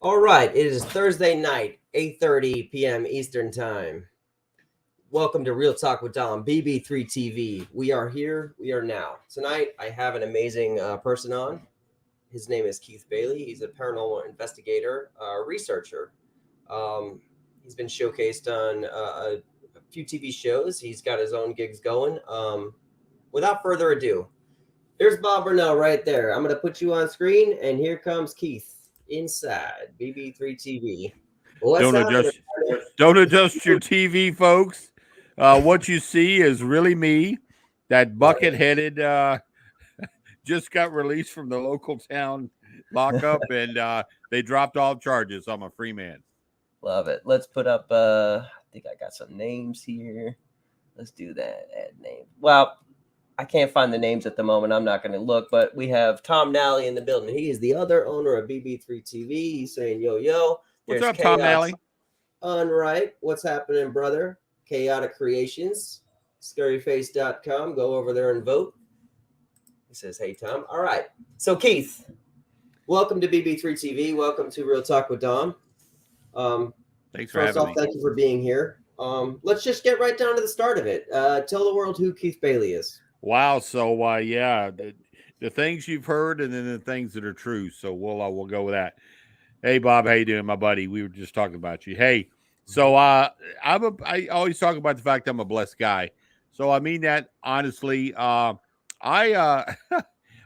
All right, it is Thursday night, 8:30 p.m. Eastern Time. Welcome to Real Talk with Dom, BB3 TV. We are here, we are now. Tonight, I have an amazing person on. His name is Keith Bailey. He's a paranormal investigator, researcher. He's been showcased on a few TV shows. He's got his own gigs going. Without further ado, there's Bob Burnell right there. I'm going to put you on screen, and here comes Keith inside BB3 TV. What's Don't happening? adjust, don't adjust your TV, folks. What you see is really me. That Right. bucket-headed just got released from the local town lockup, and they dropped all charges. I'm a free man. Love it. Let's put up I think I got some names here. Let's do that. Add name. Well, I can't find the names at the moment. I'm not going to look, but we have Tom Nally in the building. He is the other owner of BB3 TV. He's saying, yo, yo, What's there's up, Tom chaos. Nally? Unright. What's happening, brother? Chaotic Creations, scaryface.com. Go over there and vote. He says, hey, Tom. All right. So, Keith, welcome to BB3 TV. Welcome to Real Talk with Dom. Thanks for First having off, me. thank you for being here. Let's just get right down to the start of it. Tell the world who Keith Bailey is. Wow. So, yeah, the things you've heard, and then the things that are true. So we'll go with that. Hey, Bob, how you doing, my buddy? We were just talking about you. Hey, so I always talk about the fact I'm a blessed guy. So I mean that honestly. I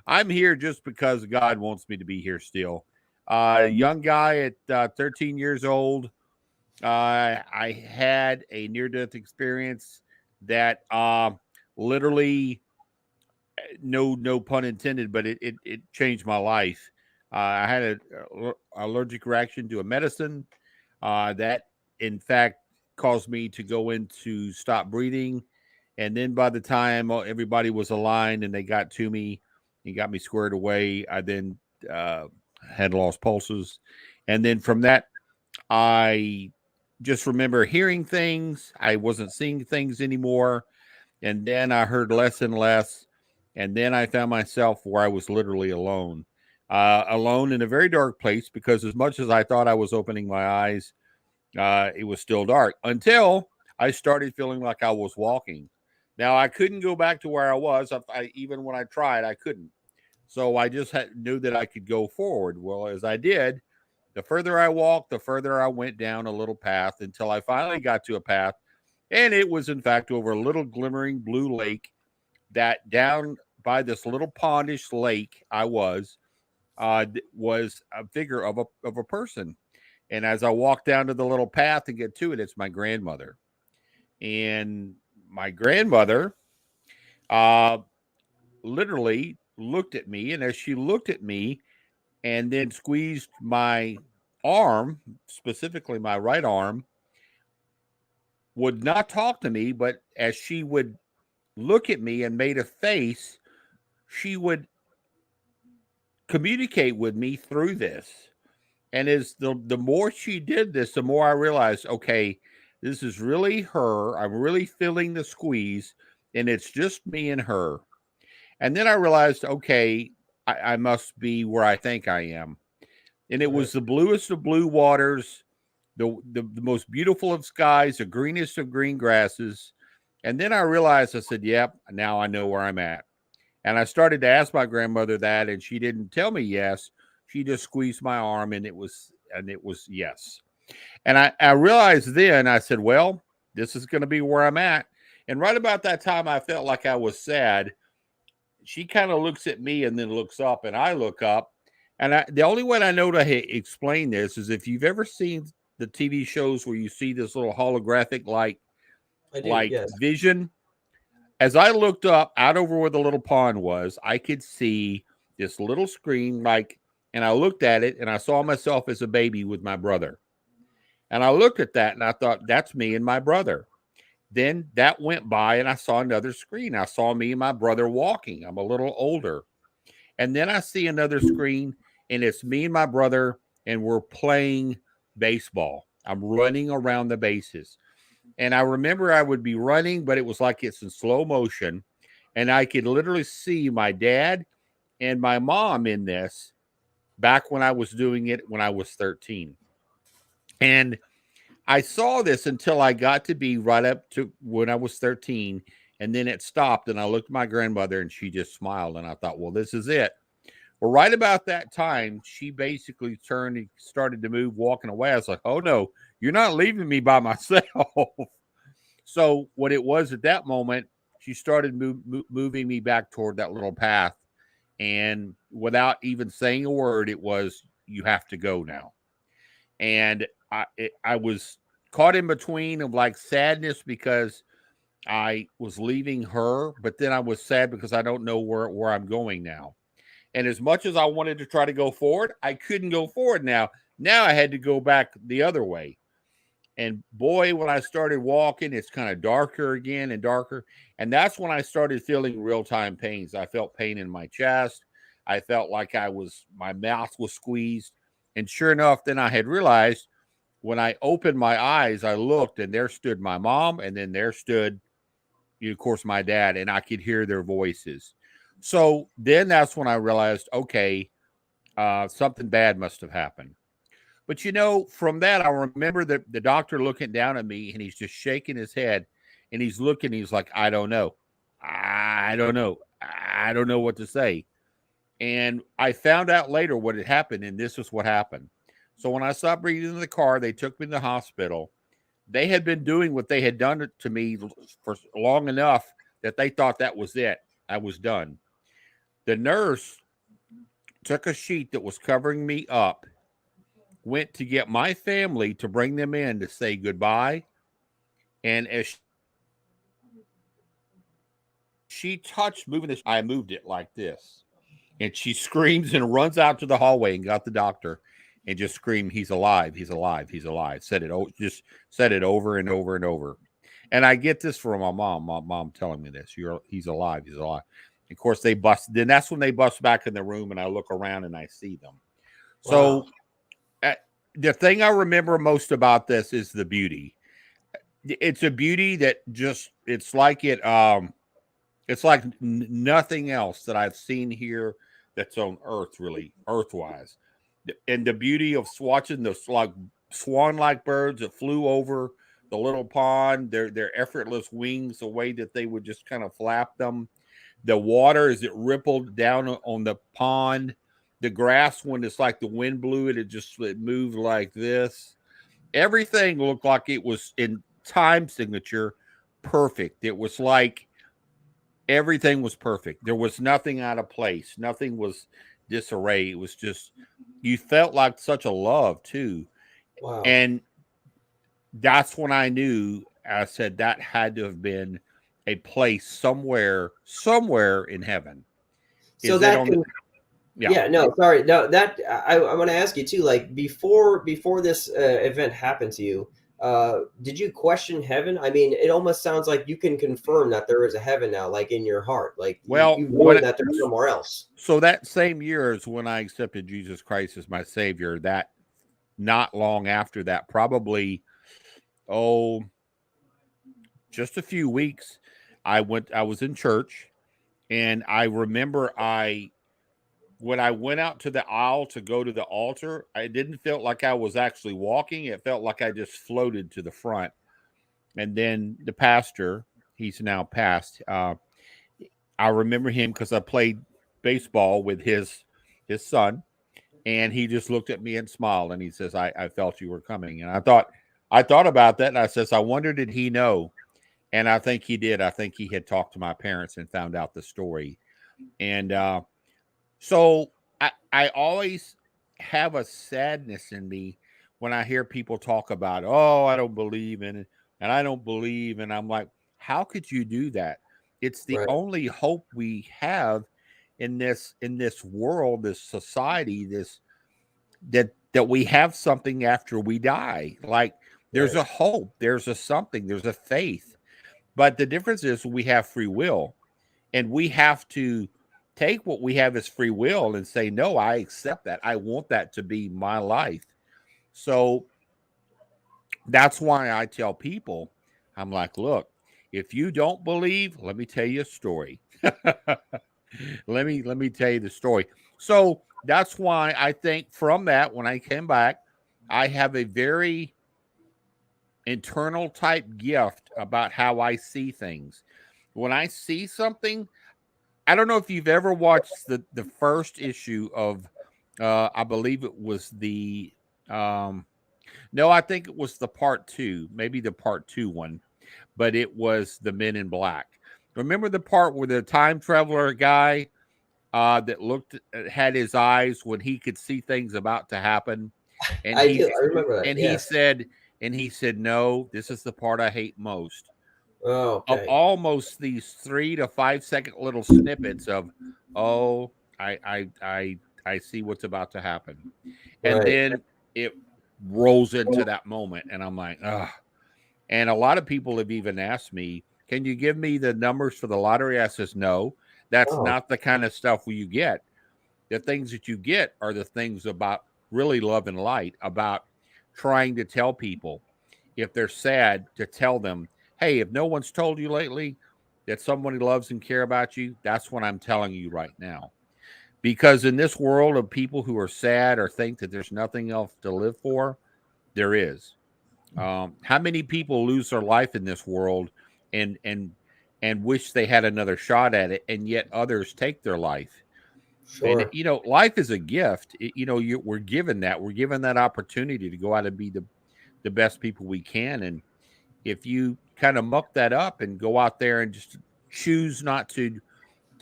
I'm here just because God wants me to be here still. Young guy at 13 years old. I had a near death experience that literally no pun intended, but it changed my life. I had an allergic reaction to a medicine that, in fact, caused me to go into stop breathing. And then by the time everybody was aligned and they got to me and got me squared away, I then uh, had lost pulses. And then from that, I just remember hearing things. I wasn't seeing things anymore. And then I heard less and less. And then I found myself where I was literally alone, alone in a very dark place because as much as I thought I was opening my eyes, it was still dark until I started feeling like I was walking. Now, I couldn't go back to where I was. Even when I tried, I couldn't. So I just knew that I could go forward. Well, as I did, the further I walked, the further I went down a little path until I finally got to a path. And it was, in fact, over a little glimmering blue lake that down by this little pondish lake I was a figure of a person. And as I walk down to the little path and get to it, it's my grandmother. And my grandmother uh, literally looked at me. And as she looked at me and then squeezed my arm, specifically my right arm, would not talk to me, but as she would look at me and made a face, she would communicate with me through this. And as the more she did this, the more I realized, okay, this is really her. I'm really feeling the squeeze, and it's just me and her. And then I realized, okay, I must be where I think I am. And it Right. was the bluest of blue waters, the most beautiful of skies, the greenest of green grasses. And then I realized, I said, yep, now I know where I'm at. And I started to ask my grandmother that, and she didn't tell me yes. She just squeezed my arm, and it was yes. And I realized then, I said, well, this is going to be where I'm at. And right about that time, I felt like I was sad. She kind of looks at me and then looks up, and I look up. And the only way I know to explain this is if you've ever seen the TV shows where you see this little holographic I do, like yes. vision. As I looked up out over where the little pond was, I could see this little screen, and I looked at it and I saw myself as a baby with my brother. And I looked at that and I thought, that's me and my brother. Then that went by and I saw another screen. I saw me and my brother walking. I'm a little older. And then I see another screen and it's me and my brother and we're playing baseball. I'm running around the bases. And I remember I would be running, but it was like it's in slow motion. And I could literally see my dad and my mom in this. back when I was doing it when I was 13. And I saw this until I got to be right up to when I was 13. And then it stopped. And I looked at my grandmother and she just smiled. And I thought, well, this is it. Well, right about that time, she basically turned and started to move, walking away. I was like, oh, no, you're not leaving me by myself. So what it was at that moment, she started moving me back toward that little path. And without even saying a word, it was, you have to go now. And I was caught in between of like sadness because I was leaving her, but then I was sad because I don't know where I'm going now. And as much as I wanted to try to go forward, I couldn't go forward now. Now I had to go back the other way. And boy, when I started walking, it's kind of darker again and darker. And that's when I started feeling real time pains. I felt pain in my chest. I felt like my mouth was squeezed. And sure enough, then I had realized when I opened my eyes, I looked and there stood my mom. And then there stood, of course, my dad. And I could hear their voices. So then that's when I realized, okay, something bad must have happened. But from that, I remember the doctor looking down at me and he's just shaking his head and he's looking, he's like, I don't know. I don't know. I don't know what to say. And I found out later what had happened, and this is what happened. So when I stopped breathing in the car, they took me to the hospital. They had been doing what they had done to me for long enough that they thought that was it. I was done. The nurse took a sheet that was covering me up, went to get my family to bring them in to say goodbye. And as she touched moving this, I moved it like this. And she screams and runs out to the hallway and got the doctor and just screamed, he's alive, he's alive, he's alive. Just said it over and over and over. And I get this from my mom. My mom telling me this. He's alive, he's alive. Of course, they bust. Then that's when they bust back in the room and I look around and I see them. So the thing I remember most about this is the beauty. It's a beauty that just it's like nothing else that I've seen here that's on Earth, really, Earthwise. And the beauty of watching those like swan-like birds that flew over the little pond, their effortless wings, the way that they would just kind of flap them. The water as it rippled down on the pond. The grass, when it's like the wind blew it, it moved like this. Everything looked like it was in time signature perfect. It was like everything was perfect. There was nothing out of place. Nothing was disarray. It was just, you felt like such a love too. Wow. And that's when I knew, I said that had to have been a place somewhere in heaven. So that can, yeah, no, sorry. No, that I want to ask you too, like before this event happened to you, did you question heaven? I mean, it almost sounds like you can confirm that there is a heaven now, like in your heart, like you know that there's somewhere else. So that same year is when I accepted Jesus Christ as my Savior. That not long after that, probably, just a few weeks, I was in church, and I remember when I went out to the aisle to go to the altar, I didn't feel like I was actually walking. It felt like I just floated to the front. And then the pastor, he's now passed. I remember him because I played baseball with his son, and he just looked at me and smiled, and he says, I felt you were coming. And I thought about that, and I says, I wonder, did he know? And I think he did. I think he had talked to my parents and found out the story. And so I always have a sadness in me when I hear people talk about, oh, I don't believe in it, and I don't believe. And I'm like, how could you do that? It's the only hope we have in this world, this society, that we have something after we die. Like there's a hope, there's a something, there's a faith. But the difference is we have free will, and we have to take what we have as free will and say, no, I accept that. I want that to be my life. So that's why I tell people, I'm like, look, if you don't believe, let me tell you a story. Let me tell you the story. So that's why I think from that, when I came back, I have a very internal type gift about how I see things. When I see something, I don't know if you've ever watched the first issue of I believe it was the no, I think it was the part 2, maybe the part 2 one, but it was the Men in Black. Remember the part where the time traveler guy that looked had his eyes when he could see things about to happen, and I do. I remember that. and he Yes. said no, this is the part I hate most. Oh, Of okay. almost these 3 to 5 second little snippets of, oh, I see what's about to happen, and Right. then it rolls into that moment, and I'm like, ah. And a lot of people have even asked me, can you give me the numbers for the lottery? I says, no, that's Oh, not the kind of stuff you get. The things that you get are the things about really love and light, about trying to tell people if they're sad, to tell them, hey, if no one's told you lately that somebody loves and care about you, that's what I'm telling you right now. Because in this world of people who are sad or think that there's nothing else to live for, there is. How many people lose their life in this world and wish they had another shot at it, and yet others take their life? And sure. life is a gift. We're given that. We're given that opportunity to go out and be the best people we can. And if you kind of muck that up and go out there and just choose not to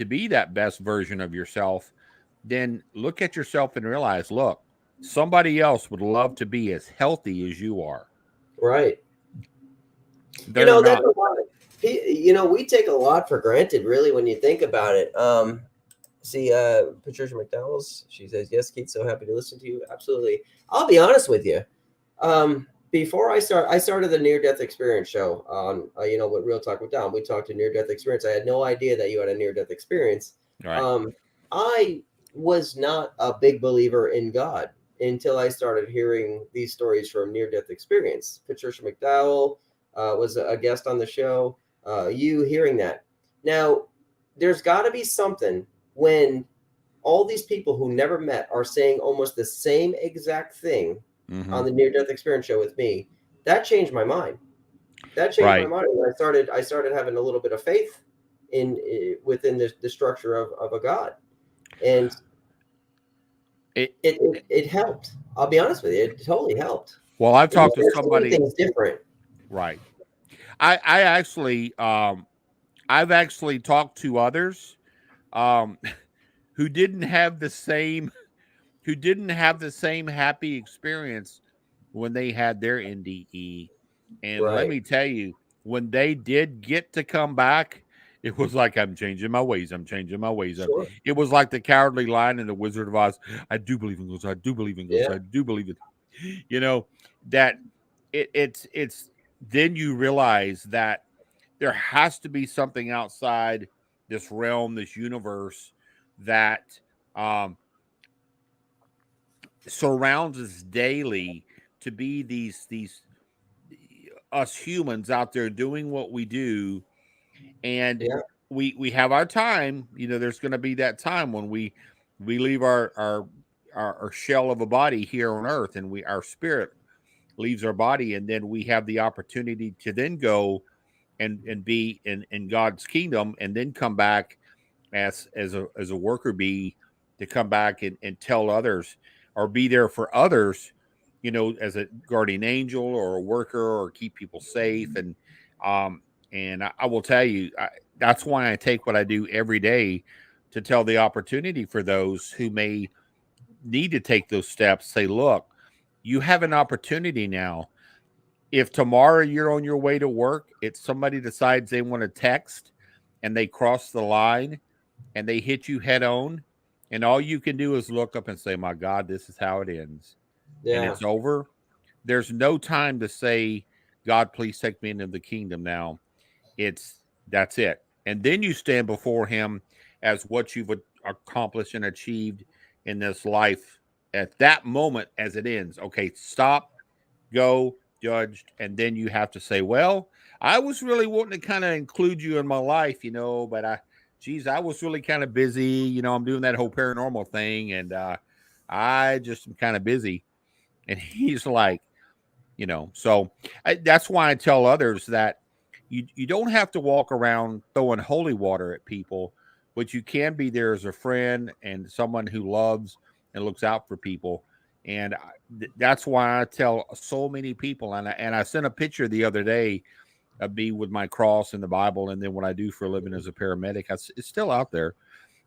be that best version of yourself, then look at yourself and realize, look, somebody else would love to be as healthy as you are. Right. They're There's not. a lot. We take a lot for granted, really, when you think about it. See, Patricia McDowell's, she says, yes, Keith, so happy to listen to you. Absolutely. I'll be honest with you. Before I started the near death experience show on, with Real Talk with Dom. We talked to near death experience. I had no idea that you had a near death experience. Right. I was not a big believer in God until I started hearing these stories from near death experience. Patricia McDowell was a guest on the show. You hearing that. Now, there's got to be something when all these people who never met are saying almost the same exact thing on the near death experience show with me. That changed my mind. That changed my Right. mind. I started having a little bit of faith within the structure of a God, and It, it helped. I'll be honest with you, it totally helped. well, I've It talked just to makes so many somebody. things different. Right. I actually, I've actually talked to others um, who didn't have the same happy experience when they had their NDE. And let Right. me tell you, when they did get to come back, it was like, I'm changing my ways. I'm changing my ways. Sure. It was like the Cowardly Lion in the Wizard of Oz. I do believe in ghosts. I do believe in ghosts. Yeah. I do believe it. You know that it's then you realize that there has to be something outside this realm, this universe that um, surrounds us daily to be these us humans out there doing what we do, and Yeah. we have our time. There's going to be that time when we leave our shell of a body here on earth, and our spirit leaves our body, and then we have the opportunity to then go and be in God's kingdom, and then come back as a worker bee, to come back and tell others, or be there for others, as a guardian angel or a worker, or keep people safe. Um I will tell you, that's why I take what I do every day, to tell the opportunity for those who may need to take those steps. Say, look, you have an opportunity now. If tomorrow you're on your way to work, it's somebody decides they want to text, and they cross the line, and they hit you head on, and all you can do is look up and say, my God, this is how it ends, and Yeah. it's over. There's no time to say, God, please take me into the kingdom now. That's it. And then you stand before him as what you've accomplished and achieved in this life at that moment as it ends. Okay, stop, go, judged. And then you have to say, well, I was really wanting to kind of include you in my life, but I geez, I was really kind of busy. You know, I'm doing that whole paranormal thing, and I just am kind of busy. And he's like, you know, so that's why I tell others that you don't have to walk around throwing holy water at people, but you can be there as a friend and someone who loves and looks out for people. And that's why I tell so many people. And I sent a picture the other day of me with my cross and the Bible, and then what I do for a living as a paramedic. It's still out there.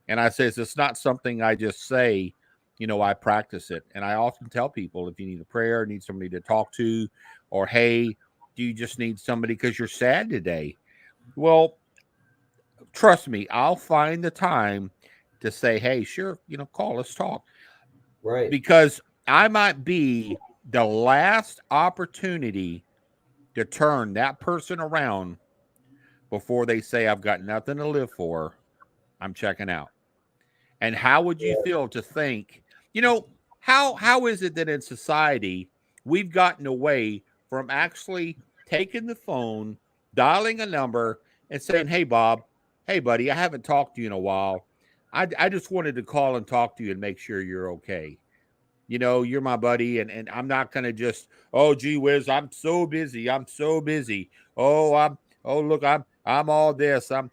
And I says it's not something I just say, you know, I practice it. And I often tell people if you need a prayer, need somebody to talk to, or hey, do you just need somebody because you're sad today? Well, trust me, I'll find the time to say, hey, sure, you know, call, let's talk. Right. Because I might be the last opportunity to turn that person around before they say, I've got nothing to live for. I'm checking out. And how would you feel to think, you know, how is it that in society we've gotten away from actually taking the phone, dialing a number, and saying, "Hey, Bob, hey, buddy, I haven't talked to you in a while. I just wanted to call and talk to you and make sure you're okay. You know, you're my buddy, and I'm not gonna just, oh, gee whiz, I'm so busy. I'm so busy. Oh, look, I'm all this. I'm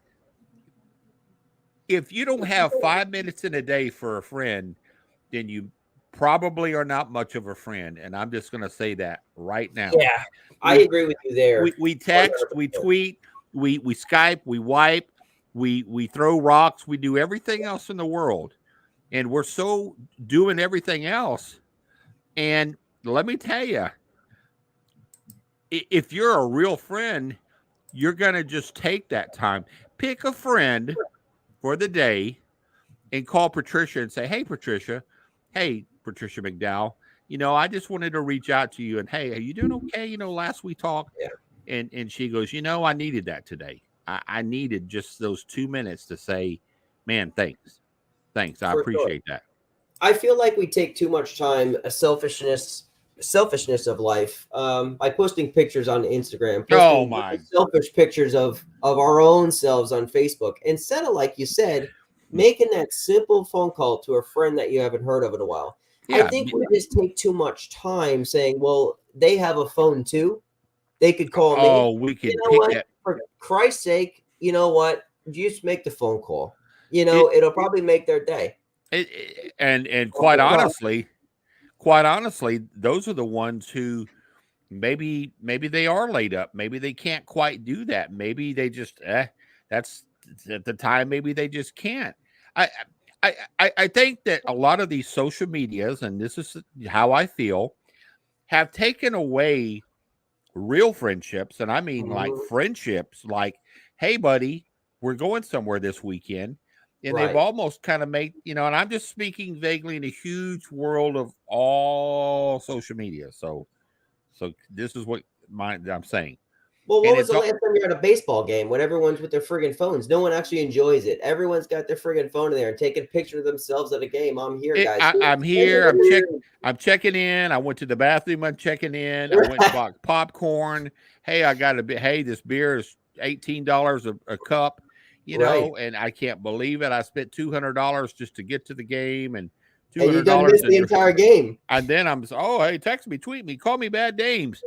If you don't have 5 minutes in a day for a friend, then you probably are not much of a friend. And I'm just going to say that right now. Yeah, I We agree with you there. we text, we 100%. tweet, we Skype, we wipe, we throw rocks, we do everything else in the world, and we're so doing everything else. And let me tell you, if you're a real friend, you're going to just take that time, pick a friend for the day, and call Patricia and say, hey, Patricia McDowell, you know, I just wanted to reach out to you and, hey, are you doing okay? You know, last we talked, Yeah. and she goes, you know, I needed that today. I needed just those 2 minutes to say, man, thanks. Thanks. I For sure. appreciate that. I feel like we take too much time, a selfishness of life, by posting pictures on Instagram, Oh posting my. selfish pictures of our own selves on Facebook, instead of, like you said, making that simple phone call to a friend that you haven't heard of in a while. I Yeah. think we just take too much time saying, well, they have a phone too. They could call me. Oh, we You could know pick what? that. For Christ's sake, you know what? Just make the phone call. You It, know, it'll probably make their day. and Oh, quite honestly, those are the ones who maybe they are laid up. Maybe they can't quite do that. Maybe they just that's at the time. Maybe they just can't. I I think that a lot of these social medias, and this is how I feel, have taken away real friendships, and I mean like mhm. friendships. Like, hey, buddy, we're going somewhere this weekend. And they've Right. almost kind of made, you know, and I'm just speaking vaguely in a huge world of all social media. So this is what I'm saying. Well, And what was it's the last time you're at a baseball game when everyone's with their friggin' phones? No one actually enjoys it. Everyone's got their friggin' phone in there and taking pictures of themselves at a game. I'm here, guys. I'm here. I'm checking in. I went to the bathroom. I'm checking in. I went and bought popcorn. Hey, I got a bit. Hey, this beer is $18 a cup. You Right. know, and I can't believe it. I spent $200 just to get to the game, and two And you hundred done dollars missed the entire game. and then I'm oh hey, text me, tweet me, call me bad names.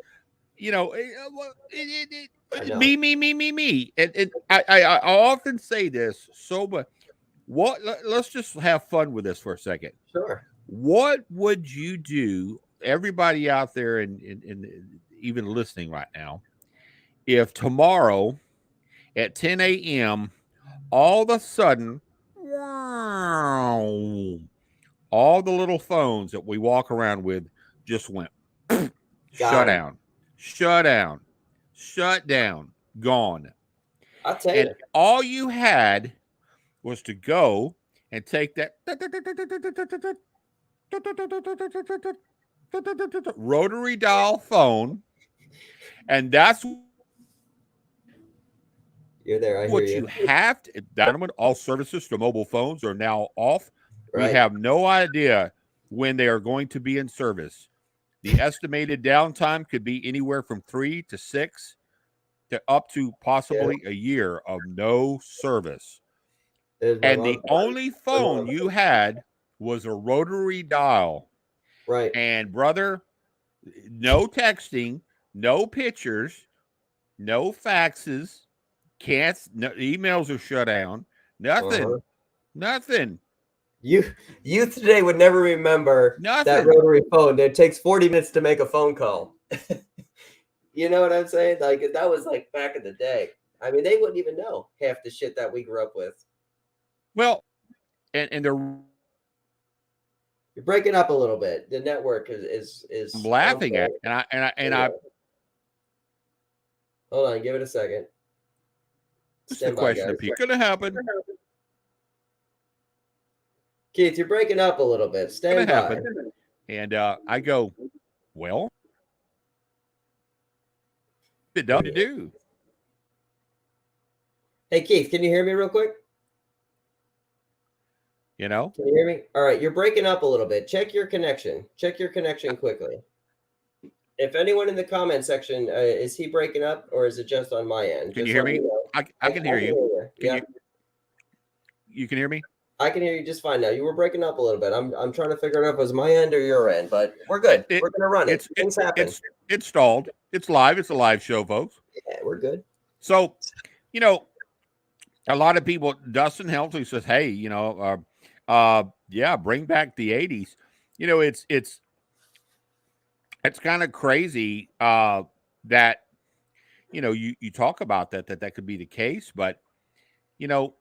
You know, I know. me. And I often say this so much. Let's just have fun with this for a second. Sure. What would you do, everybody out there and even listening right now, if tomorrow at 10 a.m. all of a sudden, wow, all the little phones that we walk around with just went shut Got him. down, shut down, shut down, gone. I'll tell And you. all you had was to go and take that rotary dial phone, and that's You're there. I hear what you you. have to. Gentlemen, all services to mobile phones are now off. We Right. have no idea when they are going to be in service. The estimated downtime could be anywhere from 3 to 6 to up to Yeah. possibly a year of no service. There's my And mom. the only phone you had was a rotary dial. Right. And brother, no texting, no pictures, no faxes, no emails are shut down, nothing, Uh-huh. nothing, Youth today would never remember that nothing. rotary phone. It takes 40 minutes to make a phone call. You know what I'm saying? Like that was like back in the day. I mean, they wouldn't even know half the shit that we grew up with. Well, and they're You're breaking up a little bit. The network is on laughing at, point. and I. Hold on, give it a second. It's the Stand by, question guys. of people. Going to happen. Keith, you're breaking up a little bit. Going Stand to by. happen. And I go, well, it done to do. Hey, Keith, can you hear me real quick? You know? Can you hear me? All right, you're breaking up a little bit. Check your connection. Check your connection quickly. If anyone in the comment section, is he breaking up or is it just on my end? Can Just you hear let me? know. I can hear you. Yeah, You can hear me? I can hear you just fine now. You were breaking up a little bit. I'm trying to figure it out if it was my end or your end, but we're good. We're gonna run it. Things happen. It's stalled. It's live. It's a live show, folks. Yeah, we're good. So, you know, a lot of people. Dustin Helsley says, "Hey, yeah, bring back the '80s." You know, it's kind of crazy that you talk about that could be the case, but you know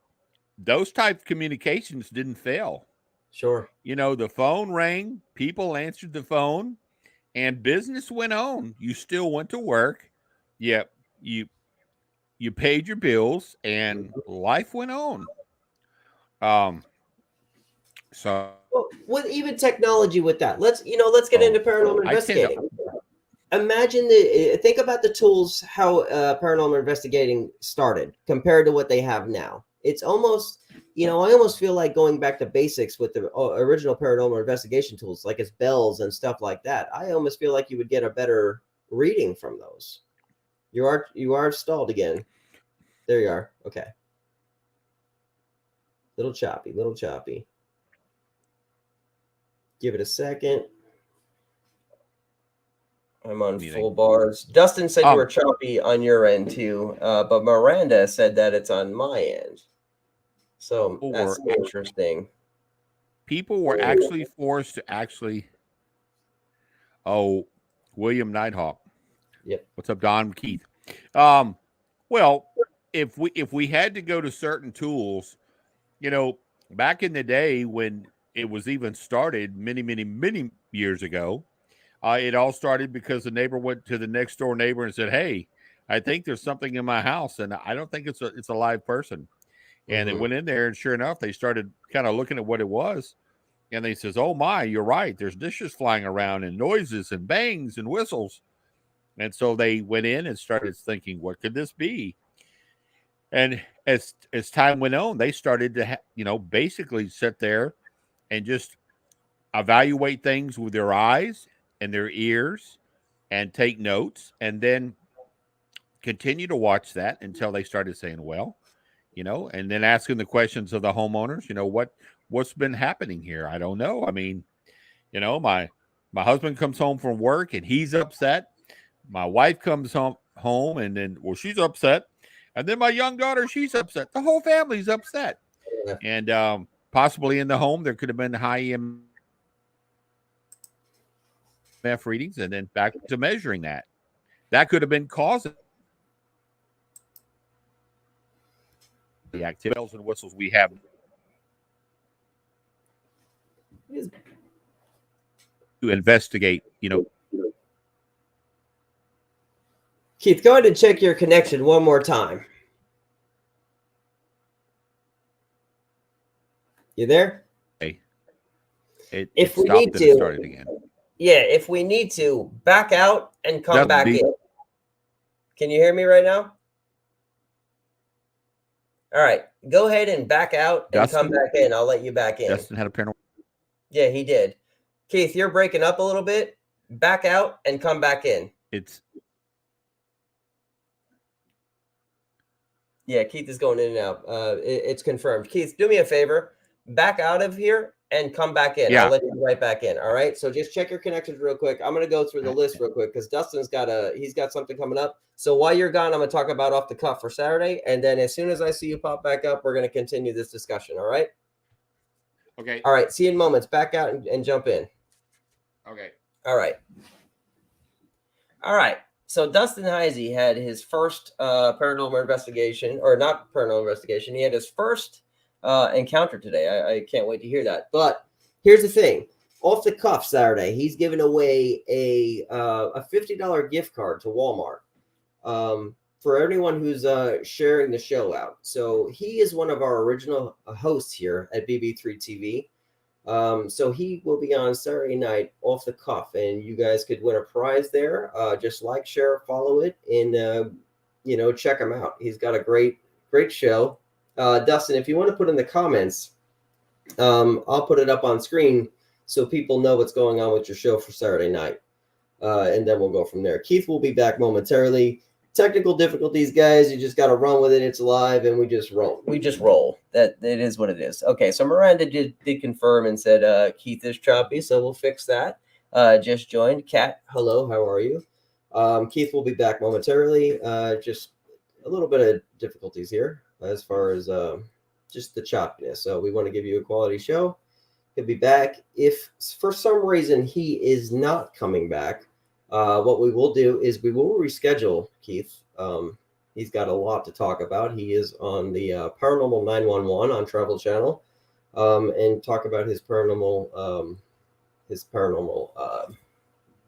those type of communications didn't fail. Sure. You know, the phone rang, people answered the phone, and business went on. You still went to work. Yep, you paid your bills, and life went on. So Well, with even technology with that, let's get into paranormal I tend to investigating. Imagine think about the tools how paranormal investigating started compared to what they have now. It's almost I almost feel like going back to basics with the original paranormal investigation tools, like it's bells and stuff like that. I almost feel like you would get a better reading from those. You are stalled again. There you are. Okay. Little choppy. Give it a second. I'm on full bars. Dustin said you were choppy on your end too, but Miranda said that it's on my end. So that's interesting. People were actually forced to William Nighthawk. Yep. What's up, Don Keith? Well, if we had to go to certain tools, back in the day when it was even started many years ago, it all started because the neighbor went to the next door neighbor and said, "Hey, I think there's something in my house, and I don't think it's a live person." And they went in there, and sure enough, they started kind of looking at what it was, and they says, "Oh my, you're right. There's dishes flying around and noises and bangs and whistles." And so they went in and started thinking, "What could this be?" And as time went on, they started to basically sit there and just evaluate things with their eyes and their ears and take notes, and then continue to watch that until they started saying, "Well, and then asking the questions of the homeowners, what's been happening here? I don't know. I mean, my husband comes home from work and he's upset. My wife comes home and then she's upset. And then my young daughter, she's upset. The whole family's upset." Yeah. And possibly in the home there could have been high EMF readings, and then back to measuring that. That could have been causing the activity bells and whistles we have to investigate, Keith, go ahead and check your connection one more time. You there? If we need to, start it again. Yeah, if we need to, back out and come back in. Can you hear me right now? All right, go ahead and back out and come back in. I'll let you back in. Dustin had a paranormal. Yeah, he did. Keith, you're breaking up a little bit. Back out and come back in. Yeah, Keith is going in and out. It's confirmed. Keith, do me a favor, back out of here and come back in. I'll Yeah. let you right back in. All right. So just check your connections real quick. I'm gonna go through the list real quick because Dustin's he's got something coming up. So while you're gone, I'm gonna talk about off the cuff for Saturday, and then as soon as I see you pop back up, we're gonna continue this discussion. All right. Okay. All right. See you in moments. Back out and jump in. Okay. All right. All right. So Dustin Heisey had his first paranormal investigation, or not paranormal investigation. He had his first encounter today. I can't wait to hear that. But here's the thing: off the cuff Saturday, he's giving away a $50 gift card to Walmart for anyone who's sharing the show out. So he is one of our original hosts here at BB3 TV. So he will be on Saturday night off the cuff, and you guys could win a prize there. Just like, share, follow it, and check him out. He's got a great show. Dustin, if you want to put in the comments, I'll put it up on screen so people know what's going on with your show for Saturday night, and then we'll go from there. Keith will be back momentarily. Technical difficulties, guys. You just got to run with it. It's live, and we just roll. That it is what it is. Okay, so Miranda did confirm and said Keith is choppy, so we'll fix that. Just joined. Kat, hello. How are you? Keith will be back momentarily. Just a little bit of difficulties here as far as just the choppiness. So we want to give you a quality show. He'll be back. If for some reason he is not coming back, what we will do is we will reschedule Keith. He's got a lot to talk about. He is on the Paranormal 911 on Travel Channel, and talk about his paranormal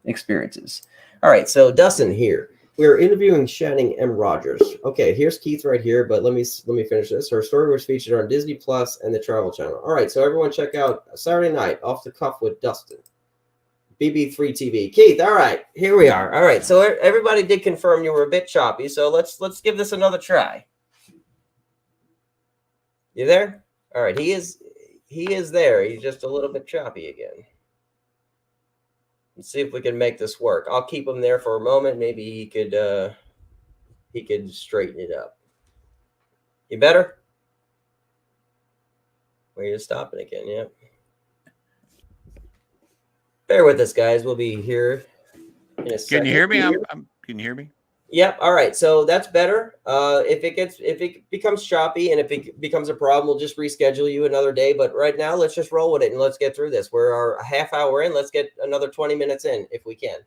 experiences. All right, so Dustin here. We're interviewing Shannon M. Rogers. Okay, here's Keith right here, but let me finish this. Her story was featured on Disney Plus and the Travel Channel. All right, so everyone check out Saturday night off the cuff with Dustin. BB3 TV. Keith, all right, here we are. All right, so everybody did confirm you were a bit choppy, so let's give this another try. You there? All right, he is there. He's just a little bit choppy again. Let's see if we can make this work. I'll keep him there for a moment. Maybe he could straighten it up. You better? Well, you're stopping again, yeah. Bear with us, guys. We'll be here in a second. Can you hear me? Can you hear me? Yep. All right. So that's better. If it becomes choppy and if it becomes a problem, we'll just reschedule you another day. But right now, let's just roll with it and let's get through this. We're a half hour in. Let's get another 20 minutes in if we can.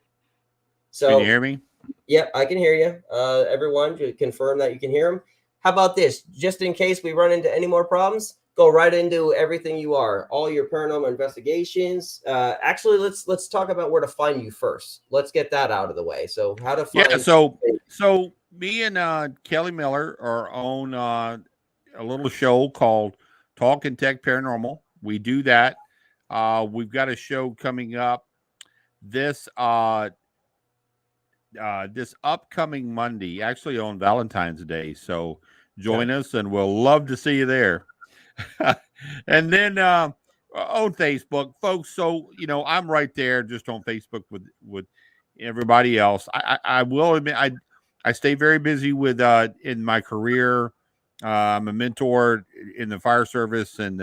So can you hear me? Yep, I can hear you. Everyone, to confirm that you can hear him. How about this? Just in case we run into any more problems, go right into everything you are, all your paranormal investigations. Actually, let's talk about where to find you first. Let's get that out of the way. So how to find? Yeah. So me and Kelly Miller are on a little show called Talk and Tech Paranormal. We do that. We've got a show coming up this this upcoming Monday, actually on Valentine's Day. So join us, and we'll love to see you there. And then on Facebook, folks. So I'm right there, just on Facebook with everybody else. I will admit I stay very busy with in my career. I'm a mentor in the fire service and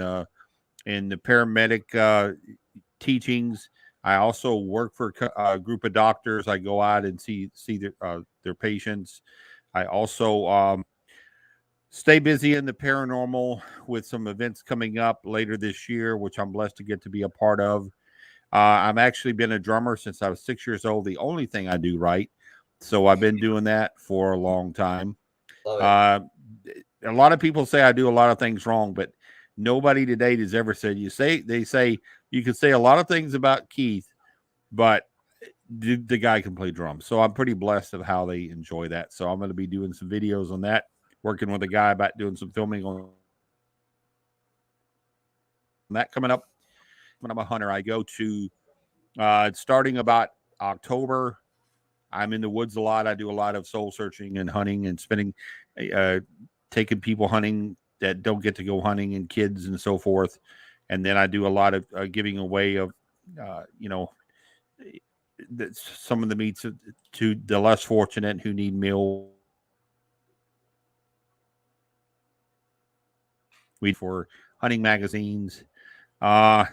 in the paramedic teachings. I also work for a group of doctors. I go out and see their patients. I also stay busy in the paranormal with some events coming up later this year, which I'm blessed to get to be a part of. I've actually been a drummer since I was 6 years old. The only thing I do right. So I've been doing that for a long time. A lot of people say I do a lot of things wrong, but nobody to date has ever said they say you can say a lot of things about Keith, but the guy can play drums. So I'm pretty blessed of how they enjoy that. So I'm going to be doing some videos on that, working with a guy about doing some filming on that coming up. When I'm a hunter, I go to starting about October. I'm in the woods a lot. I do a lot of soul searching and hunting and spending, taking people hunting that don't get to go hunting and kids and so forth. And then I do a lot of giving away of, some of the meats to the less fortunate who need meals We for hunting magazines. Uh,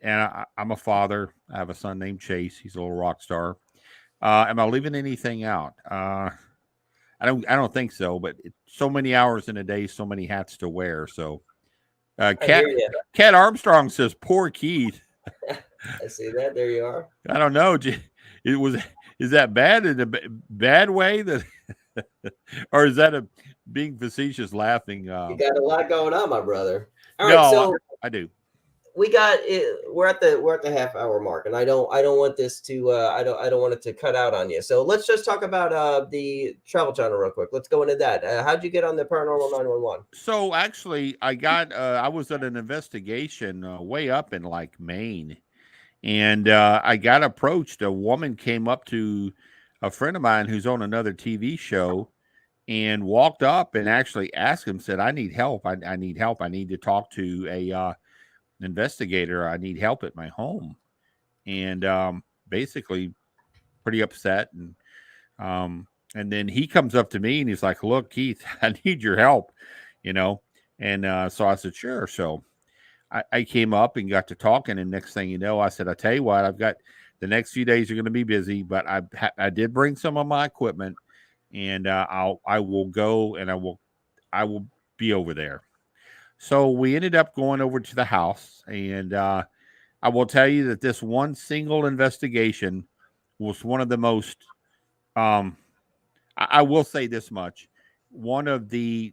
and I'm a father. I have a son named Chase. He's a little rock star. Am I leaving anything out? I don't think so. But so many hours in a day, so many hats to wear. So, I hear you. Cat Armstrong says, "Poor Keith." I see that. There you are. I don't know. Is that bad in a bad way that, or is that a being facetious laughing? You got a lot going on, my brother. All no, right, so I do. we got it. We're at the half hour mark, and I don't want this to I don't want it to cut out on you. So let's just talk about the Travel Channel real quick. Let's go into that. How'd you get on the Paranormal 911? So actually, I was at an investigation way up in like Maine, and I got approached. A woman came up to a friend of mine who's on another TV show and walked up and actually asked him, said, "I need help. I need help. I need to talk to a investigator. I need help at my home." And basically, pretty upset. And then he comes up to me and he's like, "Look, Keith, I need your help, you know." And so I said, "Sure." So I came up and got to talking, and next thing you know, I said, "I tell you what, I've got the next few days are going to be busy, but I did bring some of my equipment, and I will go and I will be over there." So we ended up going over to the house, and I will tell you that this one single investigation was one of the most. I will say this much: one of the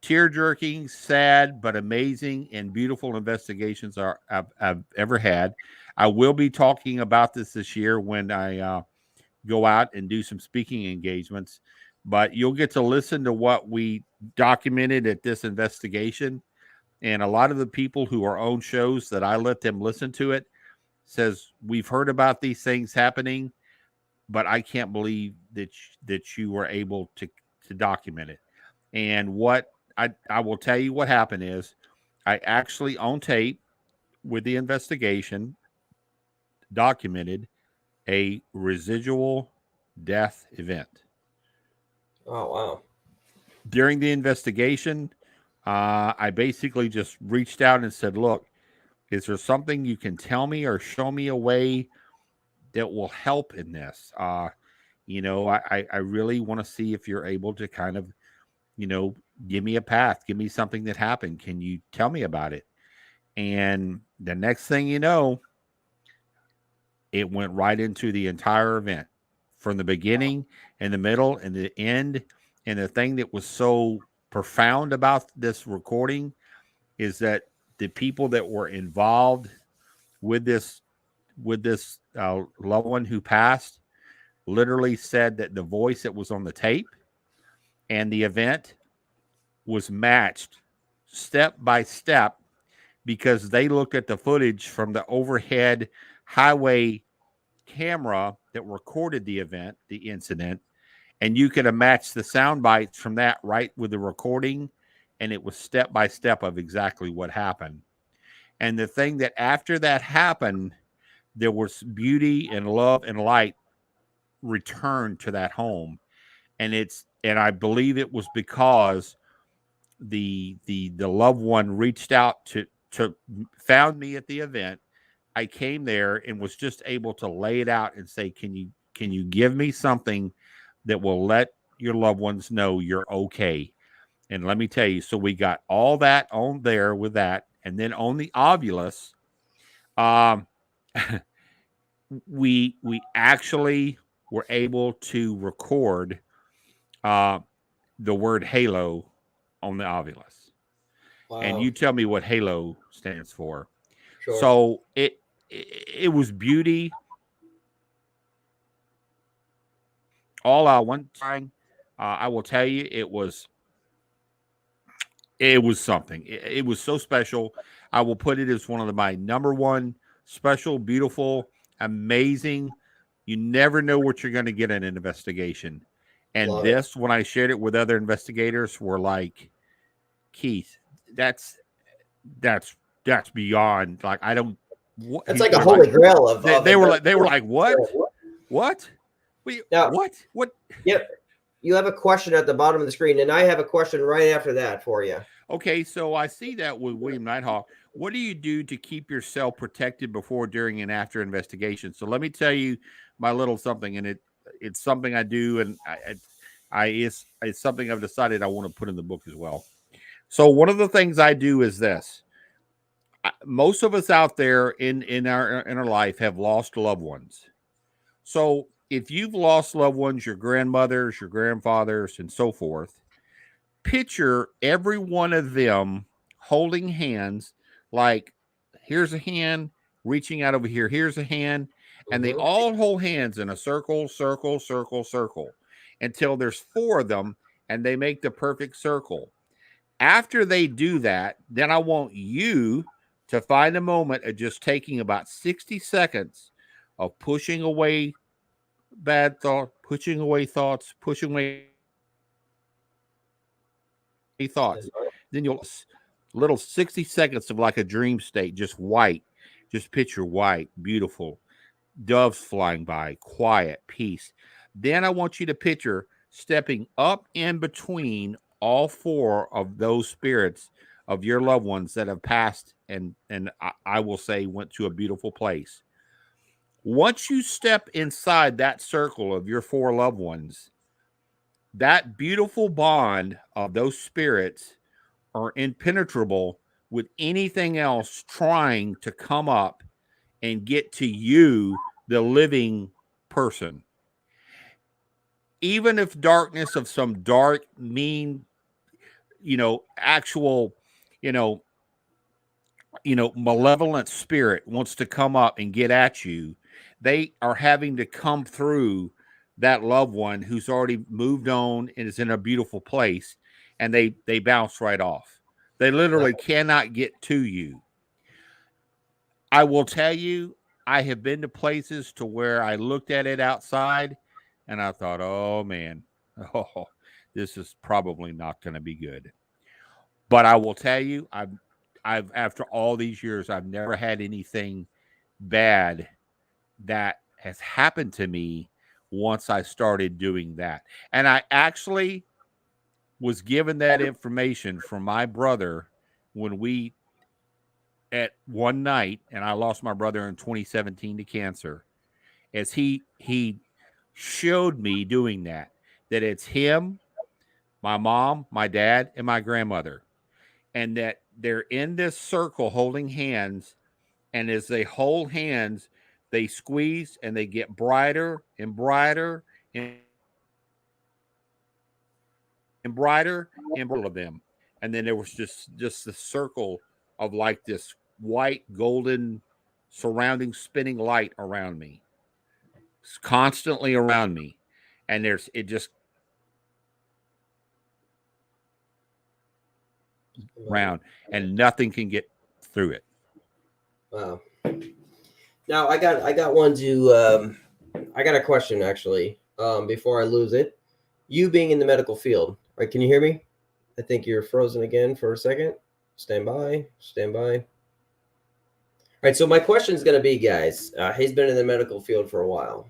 tear jerking, sad, but amazing and beautiful investigations I've ever had. I will be talking about this year when I go out and do some speaking engagements. But you'll get to listen to what we documented at this investigation. And a lot of the people who are on shows that I let them listen to it says, "We've heard about these things happening, but I can't believe that you were able to document it." And what I will tell you what happened is I actually on tape with the investigation documented a residual death event. Oh wow! During the investigation, I basically just reached out and said, "Look, is there something you can tell me or show me a way that will help in this? I really want to see if you're able to kind of, give me a path, give me something that happened. Can you tell me about it?" And the next thing you know, it went right into the entire event from the beginning and the middle and the end. And the thing that was so profound about this recording is that the people that were involved with this loved one who passed literally said that the voice that was on the tape and the event was matched step by step because they looked at the footage from the overhead highway camera that recorded the event, the incident, and you could have matched the sound bites from that right with the recording, and it was step by step of exactly what happened. And the thing that after that happened, there was beauty and love and light returned to that home. And I believe it was because the loved one reached out to found me at the event. I came there and was just able to lay it out and say, can you give me something that will let your loved ones know you're okay? And let me tell you, so we got all that on there with that, and then on the Ovilus, we actually were able to record the word halo on the Ovilus. Wow. And you tell me what halo stands for. Sure. So it was beauty all out one time. I will tell you, it was something. It was so special. I will put it as one of my number one special, beautiful, amazing. You never know what you're going to get in an investigation. And Love this, when I shared it with other investigators, were like, "Keith, that's beyond. Like, I don't." That's like a holy grail of. They were like, "What? What? Now, What? Yep. you have a question at the bottom of the screen, and I have a question right after that for you. Okay, so I see that with William Nighthawk. What do you do to keep yourself protected before, during, and after investigation? So let me tell you my little something, and it's something I do, and it's something I've decided I want to put in the book as well. So one of the things I do is this. Most of us out there in our life have lost loved ones. So if you've lost loved ones, your grandmothers, your grandfathers, and so forth, picture every one of them holding hands, like here's a hand reaching out over here, here's a hand, and they all hold hands in a circle, circle, circle, circle until there's 4 of them and they make the perfect circle. After they do that, then I want you to find a moment of just taking about 60 seconds of pushing away bad thought, pushing away thoughts, pushing away thoughts. Then you'll little 60 seconds of like a dream state, just white. Just picture white, beautiful, doves flying by, quiet, peace. Then I want you to picture stepping up in between all 4 of those spirits of your loved ones that have passed and I will say went to a beautiful place. Once you step inside that circle of your 4 loved ones, that beautiful bond of those spirits are impenetrable with anything else trying to come up and get to you, the living person. Even if darkness of some dark, mean, actual, you know, malevolent spirit wants to come up and get at you, they are having to come through that loved one who's already moved on and is in a beautiful place, and they bounce right off. They literally cannot get to you. I will tell you, I have been to places to where I looked at it outside and I thought, oh man, oh, this is probably not going to be good. But I will tell you, I've after all these years, I've never had anything bad that has happened to me once I started doing that. And I actually was given that information from my brother when we at one night, and I lost my brother in 2017 to cancer, as he showed me doing that it's him, my mom, my dad, and my grandmother, and that they're in this circle holding hands, and as they hold hands, they squeeze and they get brighter and brighter and brighter and brighter of them. And then there was just the circle of like this white golden surrounding spinning light around me. It's constantly around me. And it just around and nothing can get through it. Wow. Now I got one to I got a question actually before I lose it. You being in the medical field, right? Can you hear me? I think you're frozen again for a second. Stand by. Stand by. All right. So my question is going to be, guys, he's been in the medical field for a while.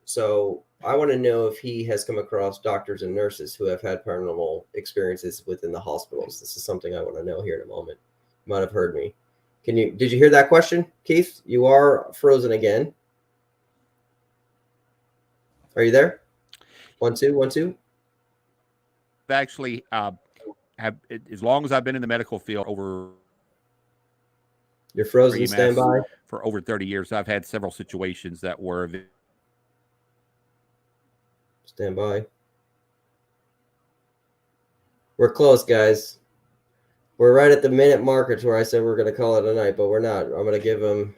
So I want to know if he has come across doctors and nurses who have had paranormal experiences within the hospitals. This is something I want to know here in a moment. You might have heard me. Did you hear that question, Keith? You are frozen again. Are you there? 1 2 1 2. I've actually have, as long as I've been in the medical field, over you're frozen. Stand by. For over 30 years, I've had several situations that were. Stand by. We're close, guys. We're right at the minute markers where I said we're going to call it a night, but we're not. I'm going to give him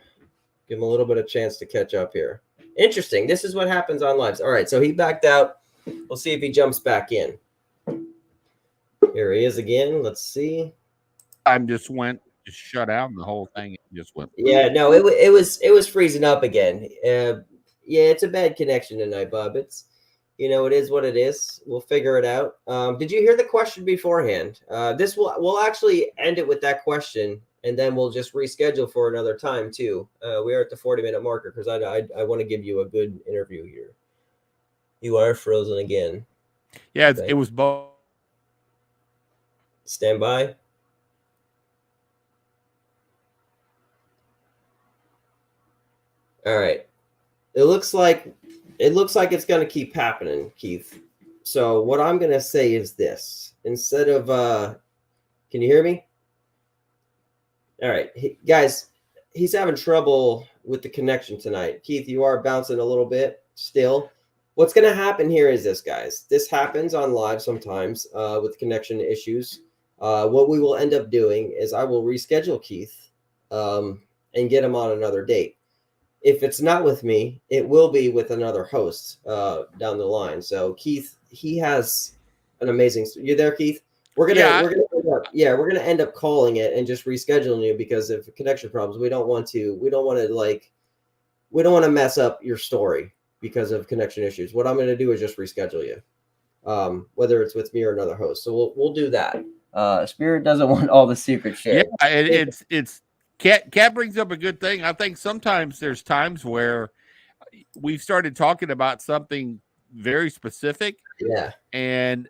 a little bit of chance to catch up here. Interesting. This is what happens on lives. All right, so he backed out. We'll see if he jumps back in. Here he is again. Let's see. Time just shut out, and the whole thing just went. Yeah, no, it was freezing up again. Yeah, it's a bad connection tonight, Bob. It's it is what it is. We'll figure it out. Did you hear the question beforehand? We'll actually end it with that question, and then we'll just reschedule for another time too. We are at the 40-minute marker because I want to give you a good interview here. You are frozen again. Yeah, Okay. it was both. Stand by. All right. It looks like it's going to keep happening, Keith. So what I'm going to say is this: instead of can you hear me? All right, guys. He's having trouble with the connection tonight. Keith, you are bouncing a little bit still. What's going to happen here is this, guys. This happens on live sometimes with connection issues. What we will end up doing is I will reschedule Keith and get him on another date. If it's not with me, it will be with another host down the line. So Keith, he has an amazing. You there, Keith? We're gonna end up calling it and just rescheduling you because of connection problems. We don't want to mess up your story because of connection issues. What I'm going to do is just reschedule you, whether it's with me or another host. So we'll do that. Spirit doesn't want all the secrets shared. Yeah, it's Cat brings up a good thing. I think sometimes there's times where we've started talking about something very specific, and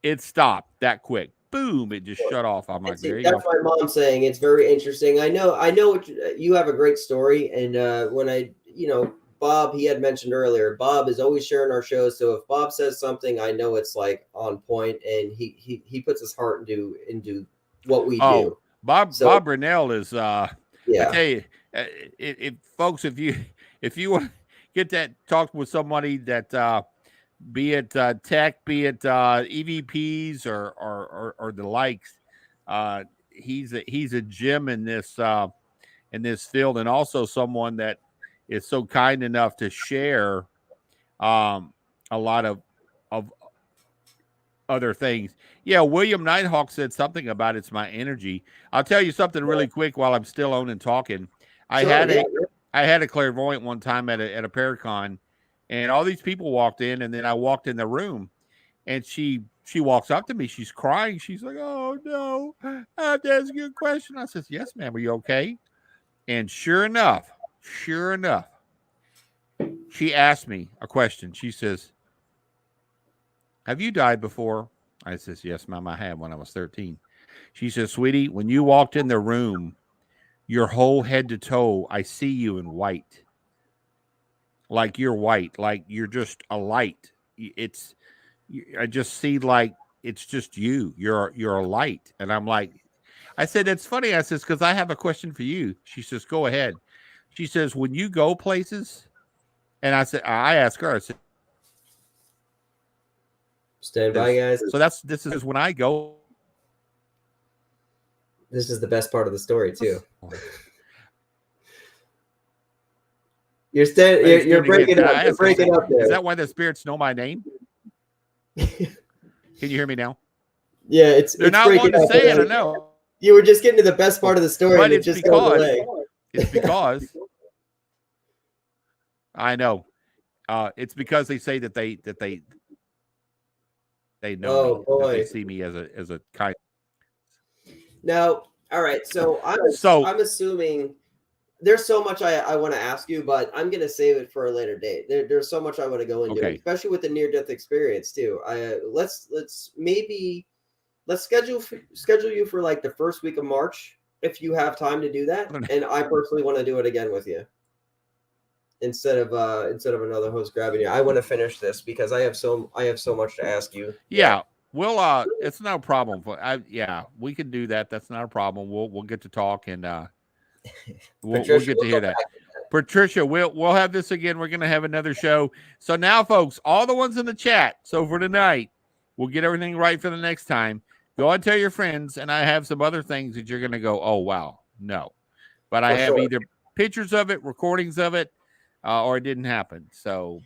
it stopped that quick. Boom! It just shut off. I'm like, there you go. That's my mom saying it's very interesting. I know what you have a great story, and when Bob, he had mentioned earlier, Bob is always sharing our shows. So if Bob says something, I know it's like on point, and he puts his heart into what we do. Bob Brunell is I tell you, folks, if you want to get that talk with somebody that be it tech, be it EVPs or the likes, he's a gem in this field, and also someone that is so kind enough to share a lot of other things. Yeah, William Nighthawk said something about it's my energy. I'll tell you something really quick while I'm still on and talking. I had a clairvoyant one time at a Paracon, and all these people walked in, and then I walked in the room, and she walks up to me. She's crying. She's like, "Oh no, I have to ask you a question." I says, "Yes, ma'am. Are you okay?" And sure enough, she asked me a question. She says, "Have you died before?" I says, "Yes, ma'am, I have when I was 13. She says, "Sweetie, when you walked in the room, your whole head to toe, I see you in white. Like you're white, like you're just a light. I just see like it's just you. You're a light." And I'm like, I said, "It's funny." I says, "Because I have a question for you." She says, "Go ahead." She says, "When you go places," and I asked her, I said, stand by, guys. So this is when I go. This is the best part of the story too. You're breaking up. You're breaking up there. Is that why the spirits know my name? Can you hear me now? Yeah, they're not wanting to say it. I know. You were just getting to the best part of the story, but and it's just goes away. It's because I know. It's because they say that they know me, that they see me as a kind. Now, all right. So I'm assuming there's so much I want to ask you, but I'm gonna save it for a later date. There's so much I want to go into, especially with the near-death experience too. Let's schedule you for like the first week of March if you have time to do that. And I personally want to do it again with you instead of another host grabbing you. I want to finish this because I have so much to ask you. Yeah. Well, it's no problem. We can do that. That's not a problem. We'll get to talk and we'll get to hear that. Patricia, we'll have this again. We're gonna have another show. So now, folks, all the ones in the chat. So for tonight, we'll get everything right for the next time. Go and tell your friends, and I have some other things that you're gonna go, "Oh wow, no," but I have either pictures of it, recordings of it, or it didn't happen. So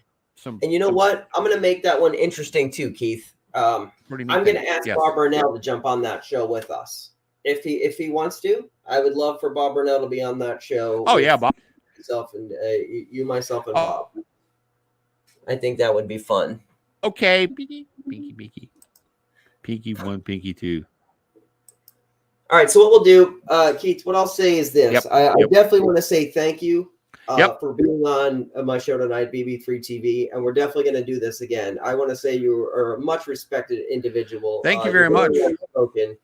and you know what? I'm gonna make that one interesting too, Keith. I'm going to ask Bob Brunell to jump on that show with us. If he wants to, I would love for Bob Brunell to be on that show. Oh, yeah, Bob. Myself and myself and Bob. I think that would be fun. Okay. Pinky 1, Pinky 2. All right. So what we'll do, Keith, what I'll say is this. I definitely want to say thank you Yep. for being on my show tonight, BB3 TV, and we're definitely going to do this again. I want to say you are a much respected individual. Thank you You're very much. well spoken.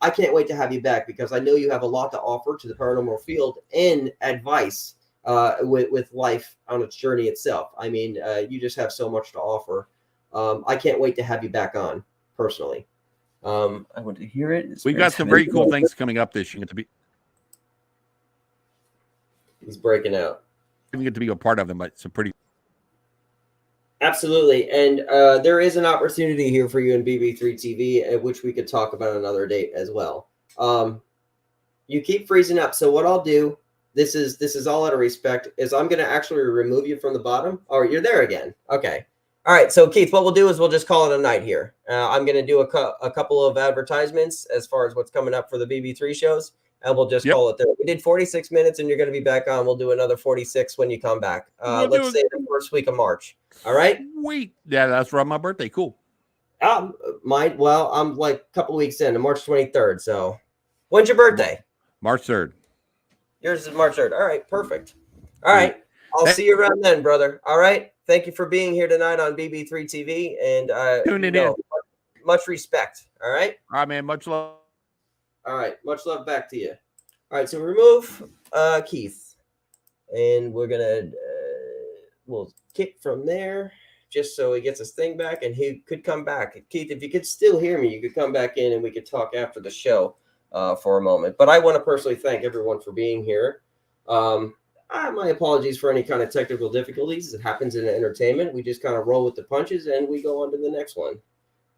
I can't wait to have you back because I know you have a lot to offer to the paranormal field and advice with life on its journey itself. I mean, you just have so much to offer. I can't wait to have you back on personally. I want to hear it. We've got some very cool things coming up this year. He's breaking out. We get to be a part of them, but some pretty. Absolutely. And there is an opportunity here for you in BB3 TV, which we could talk about another date as well. You keep freezing up. So what I'll do, this is all out of respect, is I'm going to actually remove you from the bottom. Oh, you're there again. Okay. All right. So Keith, what we'll do is we'll just call it a night here. I'm going to do a couple of advertisements as far as what's coming up for the BB3 shows. And we'll just call it there. We did 46 minutes and you're going to be back on. We'll do another 46 when you come back. Let's say the first week of March. All right. Wait. Yeah, that's around my birthday. Cool. I'm like a couple of weeks in, March 23rd. So when's your birthday? March 3rd. Yours is March 3rd. All right. Perfect. All right. I'll see you around then, brother. All right. Thank you for being here tonight on BB3 TV. And tuning in. Much respect. All right. All right, man. Much love. All right. Much love back to you. All right. So remove Keith. And we're going to, we'll kick from there just so he gets his thing back and he could come back. Keith, if you could still hear me, you could come back in and we could talk after the show for a moment. But I want to personally thank everyone for being here. My apologies for any kind of technical difficulties. It happens in entertainment. We just kind of roll with the punches and we go on to the next one.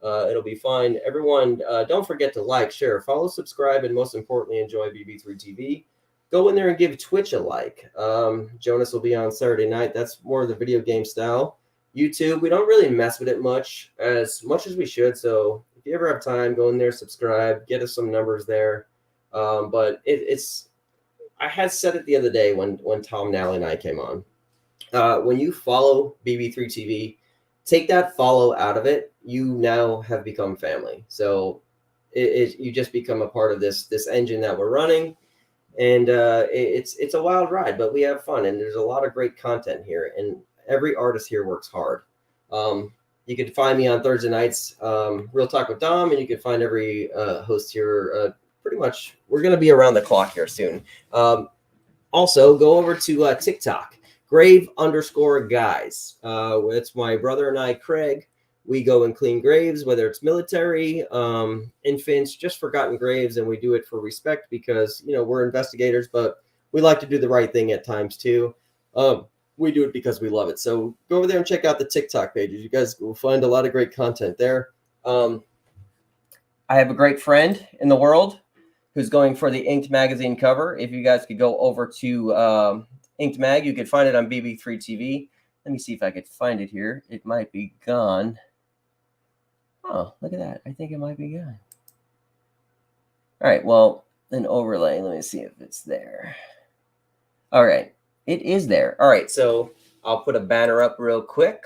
It'll be fine. Everyone, don't forget to like, share, follow, subscribe, and most importantly, enjoy BB3 TV. Go in there and give Twitch a like. Jonas will be on Saturday night. That's more of the video game style. YouTube, we don't really mess with it much as we should. So if you ever have time, go in there, subscribe, get us some numbers there. But it's I had said it the other day when Tom Nally and I came on. When you follow BB3 TV, take that follow out of it. You now have become family. So you just become a part of this engine that we're running. And it's a wild ride, but we have fun. And there's a lot of great content here. And every artist here works hard. You can find me on Thursday nights, Real Talk with Dom, and you can find every host here. Pretty much, we're going to be around the clock here soon. Also, go over to TikTok, grave_guys. It's my brother and I, Craig. We go and clean graves, whether it's military, infants, just forgotten graves, and we do it for respect because, we're investigators, but we like to do the right thing at times too. We do it because we love it. So go over there and check out the TikTok pages. You guys will find a lot of great content there. I have a great friend in the world who's going for the Inked magazine cover. If you guys could go over to Inked Mag, you could find it on BB3 TV. Let me see if I could find it here. It might be gone. Oh, look at that. I think it might be gone. All right. Well, an overlay. Let me see if it's there. All right. It is there. All right. So I'll put a banner up real quick.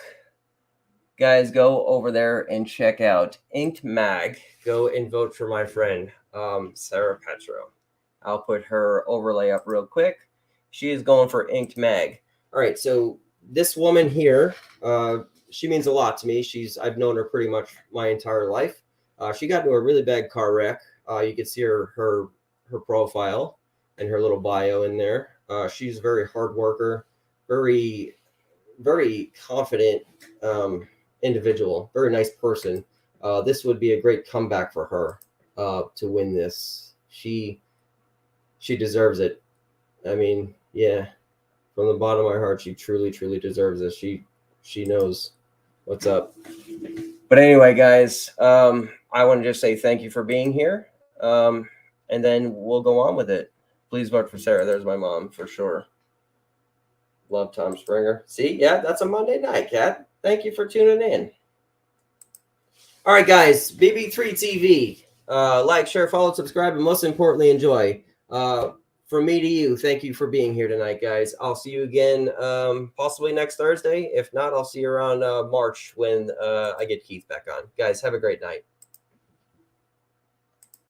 Guys, go over there and check out Inked Mag. Go and vote for my friend, Sarah Petro. I'll put her overlay up real quick. She is going for Inked Mag. All right. So this woman here, she means a lot to me. I've known her pretty much my entire life. She got into a really bad car wreck. You can see her profile and her little bio in there. She's a very hard worker, very, very confident individual, very nice person. This would be a great comeback for her to win this. She deserves it. I mean, yeah, from the bottom of my heart, she truly, truly deserves this. She knows what's up. But anyway, guys, I want to just say thank you for being here. And then we'll go on with it. Please vote for Sarah. There's my mom for sure. Love Tom Springer. See, yeah, that's a Monday night, Kat. Thank you for tuning in. All right, guys, BB3 TV. Like, share, follow, subscribe, and most importantly, enjoy. From me to you, thank you for being here tonight, guys. I'll see you again possibly next Thursday. If not, I'll see you around March when I get Keith back on. Guys, have a great night.